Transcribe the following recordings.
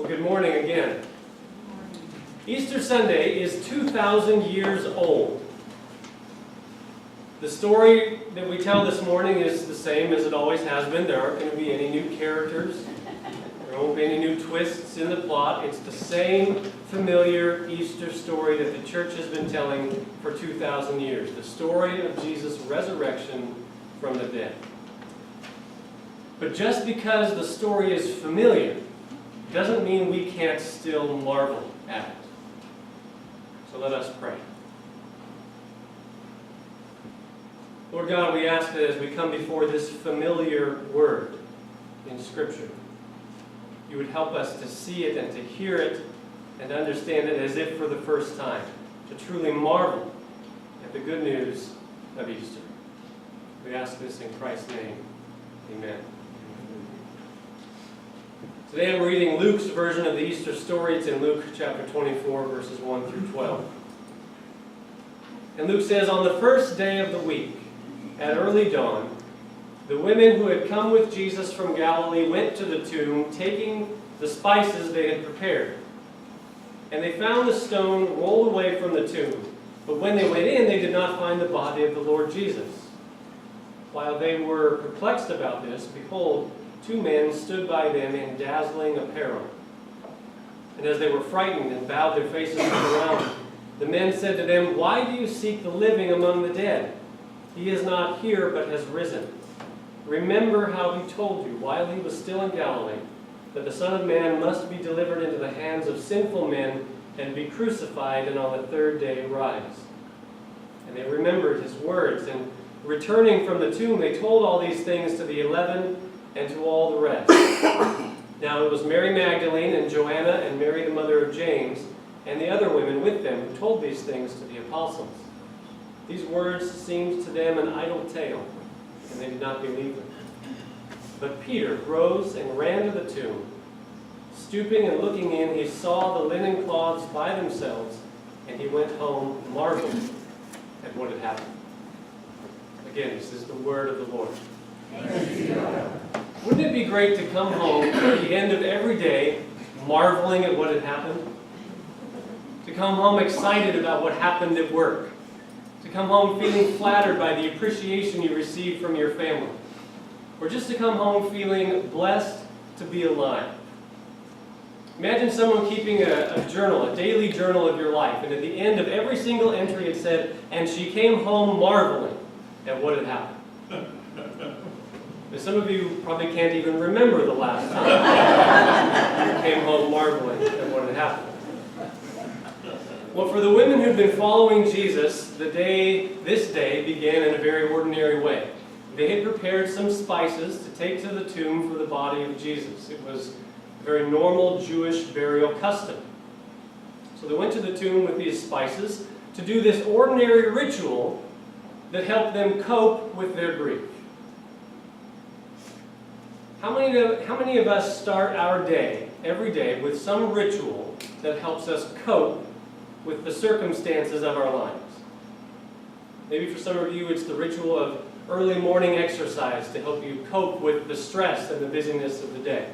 Well, good morning again. Easter Sunday is 2,000 years old. The story that we tell this morning is the same as it always has been. There aren't going to be any new characters. There won't be any new twists in the plot. It's the same familiar Easter story that the church has been telling for 2,000 years. The story of Jesus' resurrection from the dead. But just because the story is familiar doesn't mean we can't still marvel at it. So let us pray. Lord God, we ask that as we come before this familiar word in Scripture, you would help us to see it and to hear it and to understand it as if for the first time, to truly marvel at the good news of Easter. We ask this in Christ's name. Amen. Today I'm reading Luke's version of the Easter story. It's in Luke chapter 24, verses 1 through 12. And Luke says, "On the first day of the week, at early dawn, the women who had come with Jesus from Galilee went to the tomb, taking the spices they had prepared. And they found the stone rolled away from the tomb. But when they went in, they did not find the body of the Lord Jesus. While they were perplexed about this, behold, two men stood by them in dazzling apparel. And as they were frightened and bowed their faces to the ground, the men said to them, 'Why do you seek the living among the dead? He is not here, but has risen. Remember how he told you, while he was still in Galilee, that the Son of Man must be delivered into the hands of sinful men and be crucified, and on the third day rise.' And they remembered his words, and returning from the tomb, they told all these things to the 11 and to all the rest. Now it was Mary Magdalene and Joanna and Mary the mother of James and the other women with them who told these things to the apostles. These words seemed to them an idle tale, and they did not believe them. But Peter rose and ran to the tomb. Stooping and looking in, he saw the linen cloths by themselves, and he went home marveling at what had happened." Again, this is the word of the Lord. Wouldn't it be great to come home at the end of every day marveling at what had happened? To come home excited about what happened at work? To come home feeling flattered by the appreciation you received from your family? Or just to come home feeling blessed to be alive? Imagine someone keeping a journal, a daily journal of your life, and at the end of every single entry it said, "And she came home marveling at what had happened." Now, some of you probably can't even remember the last time you came home marveling at what had happened. Well, for the women who'd been following Jesus, this day began in a very ordinary way. They had prepared some spices to take to the tomb for the body of Jesus. It was a very normal Jewish burial custom. So they went to the tomb with these spices to do this ordinary ritual that helped them cope with their grief. How many of us start our day, every day, with some ritual that helps us cope with the circumstances of our lives? Maybe for some of you it's the ritual of early morning exercise to help you cope with the stress and the busyness of the day.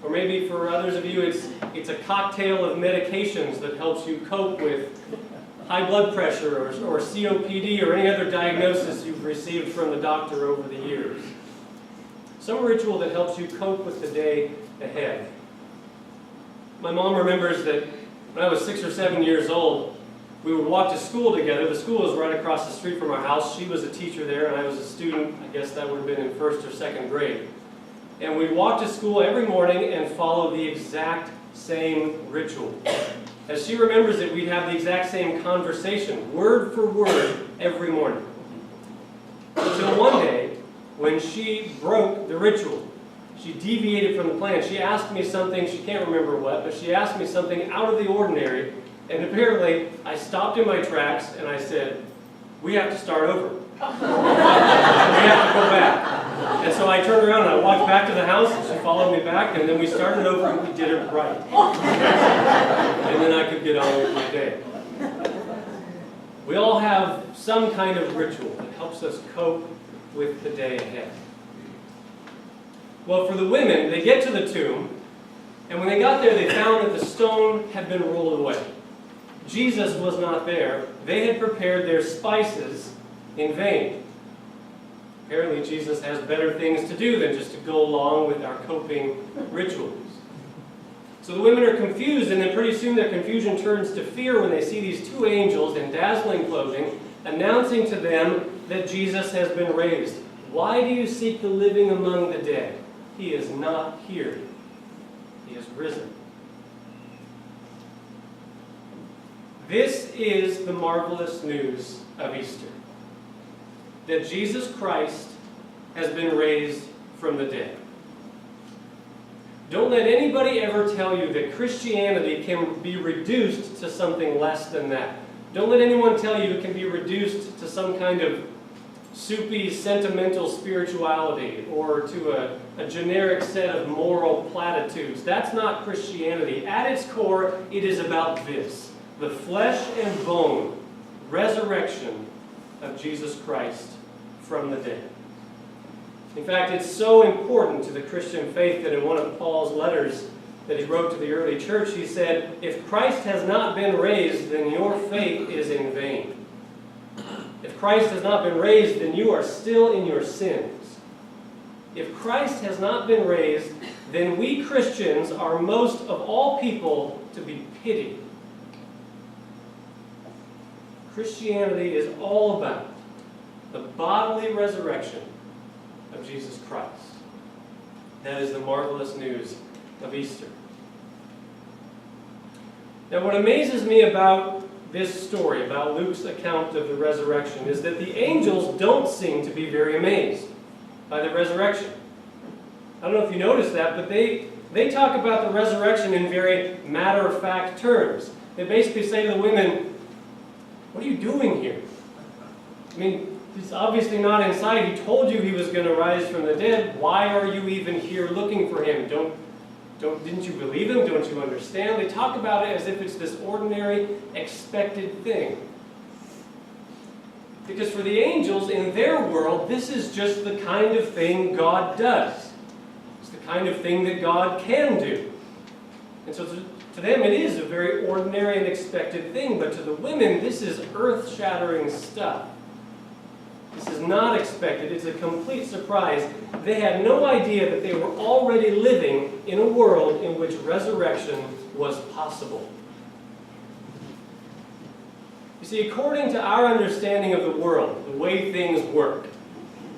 Or maybe for others of you it's a cocktail of medications that helps you cope with high blood pressure or COPD or any other diagnosis you've received from the doctor over the years. Some ritual that helps you cope with the day ahead. My mom remembers that when I was 6 or 7 years old, we would walk to school together. The school was right across the street from our house. She was a teacher there, and I was a student. I guess that would have been in 1st or 2nd grade. And we'd walk to school every morning and follow the exact same ritual. As she remembers it, we'd have the exact same conversation, word for word, every morning. Until one day, when she broke the ritual, she deviated from the plan. She asked me something, she can't remember what, but she asked me something out of the ordinary, and apparently I stopped in my tracks and I said, "We have to start over. We have to go back." And so I turned around and I walked back to the house, and she followed me back, and then we started over and we did it right. And then I could get on with my day. We all have some kind of ritual that helps us cope with the day ahead. Well, for the women, they get to the tomb, And when they got there, they found that the stone had been rolled away. Jesus was not there. They had prepared their spices in vain. Apparently, Jesus has better things to do than just to go along with our coping rituals. So the women are confused, and then pretty soon their confusion turns to fear when they see these two angels in dazzling clothing announcing to them that Jesus has been raised. Why do you seek the living among the dead? He is not here. He is risen. This is the marvelous news of Easter. That Jesus Christ has been raised from the dead. Don't let anybody ever tell you that Christianity can be reduced to something less than that. Don't let anyone tell you it can be reduced to some kind of soupy, sentimental spirituality or to a generic set of moral platitudes. That's not Christianity. At its core, it is about this: the flesh and bone resurrection of Jesus Christ from the dead. In fact, it's so important to the Christian faith that in one of Paul's letters that he wrote to the early church, he said, if Christ has not been raised, then your faith is in vain. If Christ has not been raised, then you are still in your sins. If Christ has not been raised, then we Christians are most of all people to be pitied. Christianity is all about the bodily resurrection of Jesus Christ. That is the marvelous news of Easter. Now, what amazes me about this story, about Luke's account of the resurrection, is that the angels don't seem to be very amazed by the resurrection. I don't know if you noticed that, but they talk about the resurrection in very matter-of-fact terms. They basically say to the women, what are you doing here? I mean, he's obviously not inside. He told you he was going to rise from the dead. Why are you even here looking for him? Didn't you believe him? Don't you understand? They talk about it as if it's this ordinary, expected thing. Because for the angels, in their world, this is just the kind of thing God does. It's the kind of thing that God can do. And so to them, it is a very ordinary and expected thing. But to the women, this is earth-shattering stuff. This is not expected. It's a complete surprise. They had no idea that they were already living in a world in which resurrection was possible. You see, according to our understanding of the world, the way things work,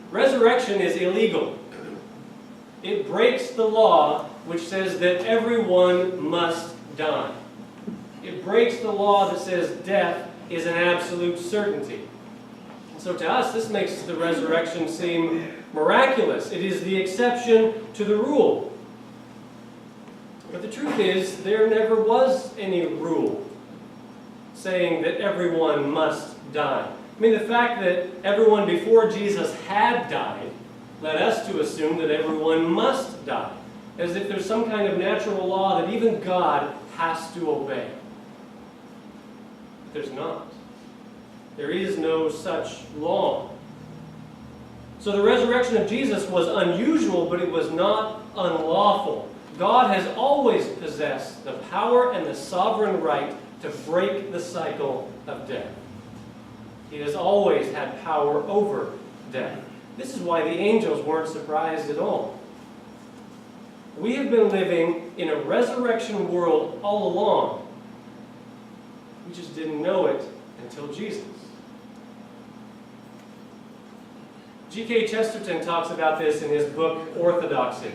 resurrection is illegal. It breaks the law which says that everyone must die. It breaks the law that says death is an absolute certainty. So to us, this makes the resurrection seem miraculous. It is the exception to the rule. But the truth is, there never was any rule saying that everyone must die. I mean, the fact that everyone before Jesus had died led us to assume that everyone must die, as if there's some kind of natural law that even God has to obey. But there's not. There is no such law. So the resurrection of Jesus was unusual, but it was not unlawful. God has always possessed the power and the sovereign right to break the cycle of death. He has always had power over death. This is why the angels weren't surprised at all. We have been living in a resurrection world all along. We just didn't know it until Jesus. G.K. Chesterton talks about this in his book, Orthodoxy.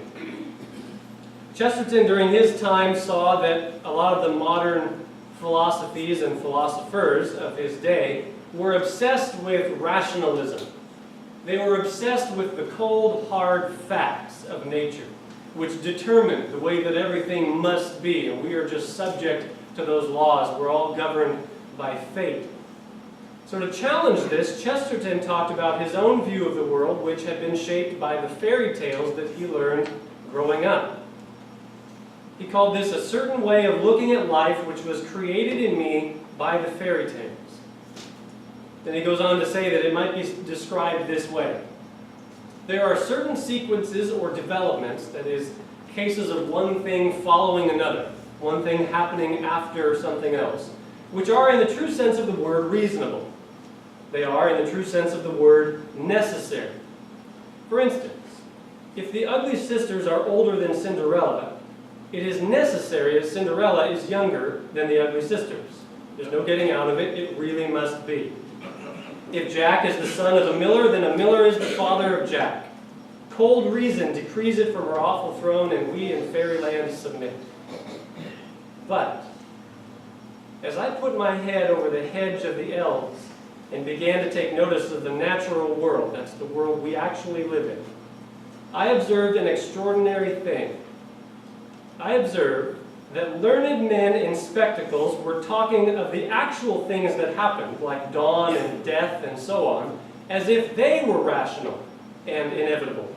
Chesterton, during his time, saw that a lot of the modern philosophies and philosophers of his day were obsessed with rationalism. They were obsessed with the cold, hard facts of nature, which determine the way that everything must be, and we are just subject to those laws. We're all governed by fate. So to challenge this, Chesterton talked about his own view of the world, which had been shaped by the fairy tales that he learned growing up. He called this a certain way of looking at life which was created in me by the fairy tales. Then he goes on to say that it might be described this way. There are certain sequences or developments, that is, cases of one thing following another, one thing happening after something else, which are in the true sense of the word reasonable. They are in the true sense of the word necessary. For instance, if the ugly sisters are older than Cinderella, it is necessary as Cinderella is younger than the ugly sisters. There's no getting out of it. It really must be. If Jack is the son of a miller, then a miller is the father of Jack. Cold reason decrees it from her awful throne, and we in fairyland submit. But as I put my head over the hedge of the elves and began to take notice of the natural world, that's the world we actually live in, I observed an extraordinary thing. I observed that learned men in spectacles were talking of the actual things that happened, like dawn and death and so on, as if they were rational and inevitable.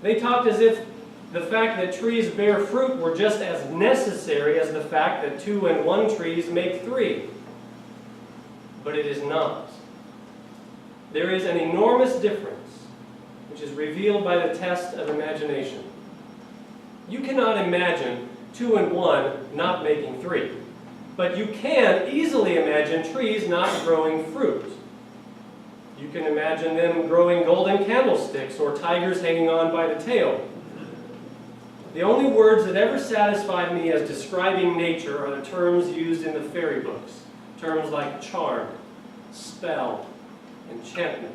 They talked as if the fact that trees bear fruit were just as necessary as the fact that 2 and 1 trees make 3. But it is not. There is an enormous difference, which is revealed by the test of imagination. You cannot imagine 2 and 1 not making 3, but you can easily imagine trees not growing fruit. You can imagine them growing golden candlesticks or tigers hanging on by the tail. The only words that ever satisfied me as describing nature are the terms used in the fairy books, terms like charm, spell, enchantment.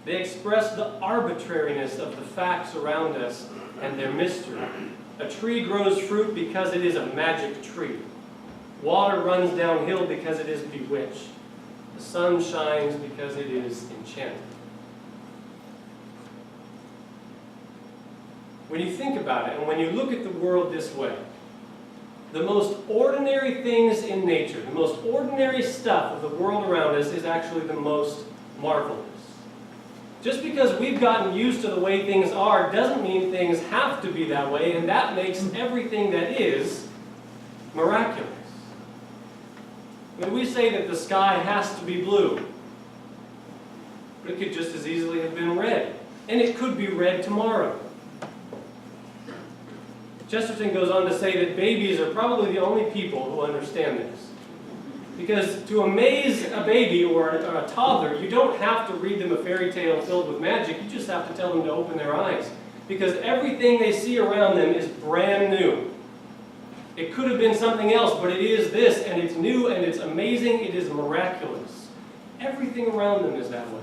They express the arbitrariness of the facts around us and their mystery. A tree grows fruit because it is a magic tree. Water runs downhill because it is bewitched. The sun shines because it is enchanted. When you think about it, and when you look at the world this way, the most ordinary things in nature, the most ordinary stuff of the world around us is actually the most marvelous. Just because we've gotten used to the way things are doesn't mean things have to be that way, and that makes everything that is miraculous. When we say that the sky has to be blue, but it could just as easily have been red, and it could be red tomorrow. Chesterton goes on to say that babies are probably the only people who understand this. Because to amaze a baby or a toddler, you don't have to read them a fairy tale filled with magic, you just have to tell them to open their eyes. Because everything they see around them is brand new. It could have been something else, but it is this, and it's new, and it's amazing, it is miraculous. Everything around them is that way.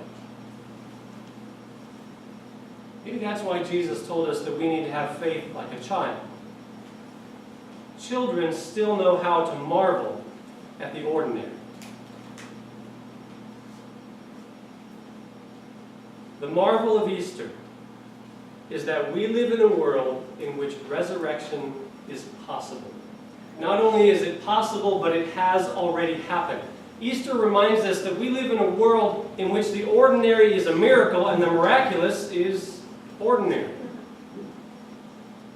Maybe that's why Jesus told us that we need to have faith like a child. Children still know how to marvel at the ordinary. The marvel of Easter is that we live in a world in which resurrection is possible. Not only is it possible, but it has already happened. Easter reminds us that we live in a world in which the ordinary is a miracle and the miraculous is ordinary.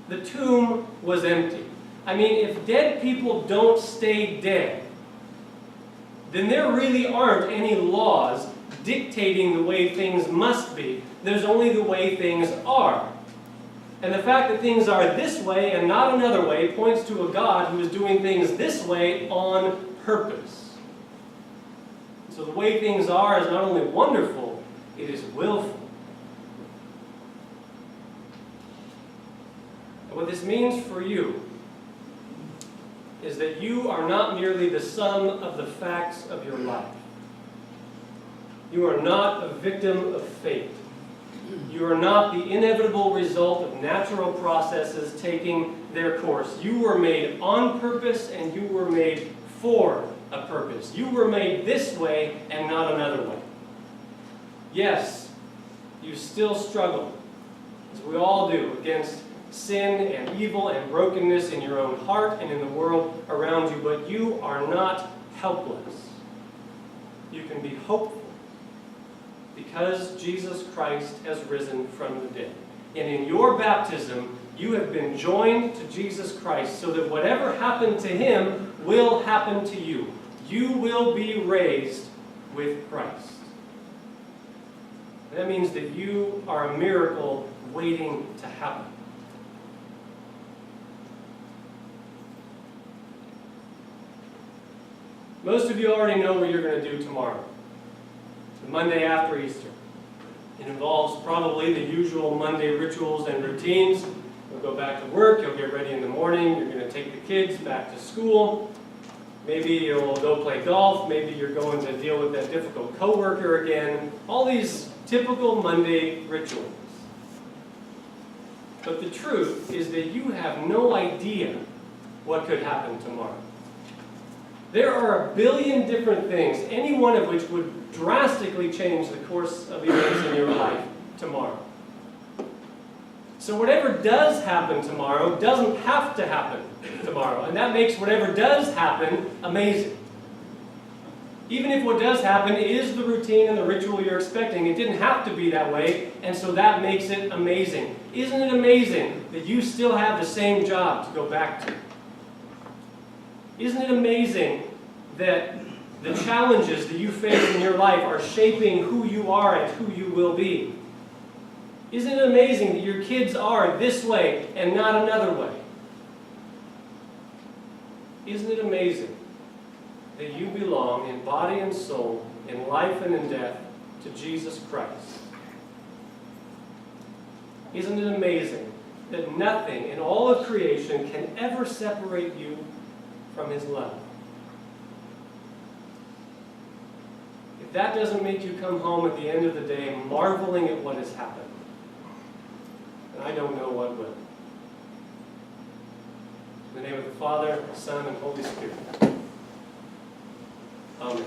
The tomb was empty. I mean, if dead people don't stay dead, then there really aren't any laws dictating the way things must be. There's only the way things are. And the fact that things are this way and not another way points to a God who is doing things this way on purpose. So the way things are is not only wonderful, it is willful. And what this means for you is that you are not merely the sum of the facts of your life. You are not a victim of fate. You are not the inevitable result of natural processes taking their course. You were made on purpose and you were made for a purpose. You were made this way and not another way. Yes, you still struggle, as we all do, against sin and evil and brokenness in your own heart and in the world around you, but you are not helpless. You can be hopeful because Jesus Christ has risen from the dead. And in your baptism, you have been joined to Jesus Christ so that whatever happened to him will happen to you. You will be raised with Christ. And that means that you are a miracle waiting to happen. Most of you already know what you're going to do tomorrow, the Monday after Easter. It involves probably the usual Monday rituals and routines. You'll go back to work, you'll get ready in the morning, you're going to take the kids back to school. Maybe you'll go play golf, maybe you're going to deal with that difficult coworker again. All these typical Monday rituals. But the truth is that you have no idea what could happen tomorrow. There are a billion different things, any one of which would drastically change the course of events in your life tomorrow. So whatever does happen tomorrow doesn't have to happen tomorrow, and that makes whatever does happen amazing. Even if what does happen is the routine and the ritual you're expecting, it didn't have to be that way, and so that makes it amazing. Isn't it amazing that you still have the same job to go back to? Isn't it amazing that the challenges that you face in your life are shaping who you are and who you will be? Isn't it amazing that your kids are this way and not another way? Isn't it amazing that you belong in body and soul, in life and in death, to Jesus Christ? Isn't it amazing that nothing in all of creation can ever separate you from His love? If that doesn't make you come home at the end of the day marveling at what has happened, then I don't know what will. In the name of the Father, the Son, and Holy Spirit. Amen.